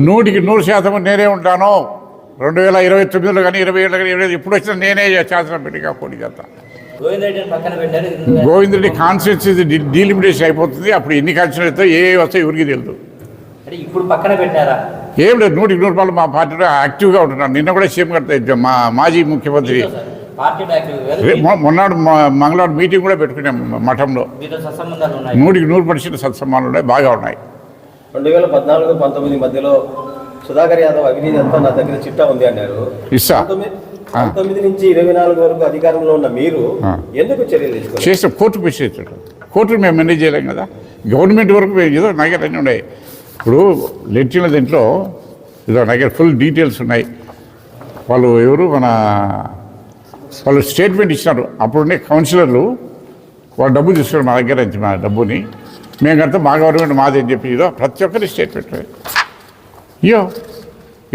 100% నేనే ఉంటాను. 2029లో కానీ 27లో కానీ 25 ఎప్పుడు వచ్చినా నేనే శాసనసభ్యుడిగా పోటీ చేస్తాను. గోవింద్ రెడ్డి కాన్స్టిట్యూన్సీ డీలిమిటేషన్ అయిపోతుంది. అప్పుడు ఎన్ని కాన్స్టిట్యూన్సీ ఏ వస్తాయి ఎవరికి తెలియదు. ఇప్పుడు పక్కన పెట్టారా? ఏం లేదు, 100% మా పార్టీలో యాక్టివ్గా ఉంటున్నాను. నిన్న కూడా సీఎం గారు మా మాజీ ముఖ్యమంత్రి మొన్నాడు మంగళవారం మీటింగ్ కూడా పెట్టుకున్నాం మఠంలో. 100% సత్సంబంధాలు ఉన్నాయి, బాగా ఉన్నాయి. 2014-19 మధ్యలో సుధాకర్ యాదవ్ అవినీతి అంతా నా దగ్గర చిట్టా ఉంది అన్నారు. 19 నుంచి 24 వరకు అధికారంలో ఉన్న మీరు ఎందుకు చర్యలు తీసుకోవాలి? చేస్తాం, కోర్టు పెట్టేస్తాడు. కోర్టును మేము మేనేజ్ చేయలేం కదా. గవర్నమెంట్ వరకు ఏదో నగర్ అన్నీ ఉన్నాయి. ఇప్పుడు లెట్టిన దీంట్లో ఏదో నగర్ ఫుల్ డీటెయిల్స్ ఉన్నాయి. వాళ్ళు ఎవరు వాళ్ళు స్టేట్మెంట్ ఇచ్చినారు. అప్పుడుండే కౌన్సిలర్లు వాళ్ళు డబ్బు తీసుకున్నారు మా దగ్గర నుంచి. మా డబ్బుని మేము కడితే మా గవర్నమెంట్ మాది అని చెప్పి ఏదో ప్రతి ఒక్కరి స్టేట్మెంట్. అయ్యో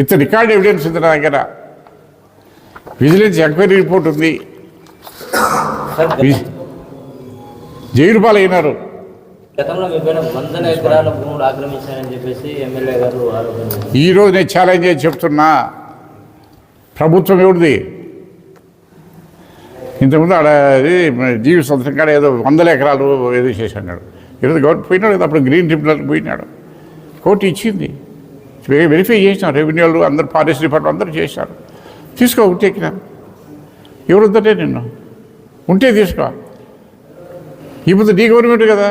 ఇంత రికార్డ్ ఎవిడెన్స్ ఉంది నా దగ్గర. విజిలెన్స్ ఎంక్వైరీ రిపోర్ట్ ఉంది. జైలు పాలైనారు. ఈరోజు నేను ఛాలెంజ్ చేసి చెప్తున్నా, ప్రభుత్వం ఎవరిది? ఇంతకుముందు ఆడ జీవి సంవత్సరం కాడ ఏదో 100 ఎకరాలు ఏదో చేశాడు. ఈరోజు గవర్నమెంట్ పోయినాడు కదా, అప్పుడు గ్రీన్ ట్రిబ్యునల్కి పోయినాడు. కోర్టు ఇచ్చింది, వెరిఫై చేసినారు. రెవెన్యూలు అందరు, ఫారెస్ట్ డిపార్ట్మెంట్ అందరూ చేశారు. తీసుకో, ఉంటే ఎక్కినాను. ఎవరు వద్దటే నిన్ను ఉంటే తీసుకో. ఇప్పుడు నీ గవర్నమెంట్ కదా.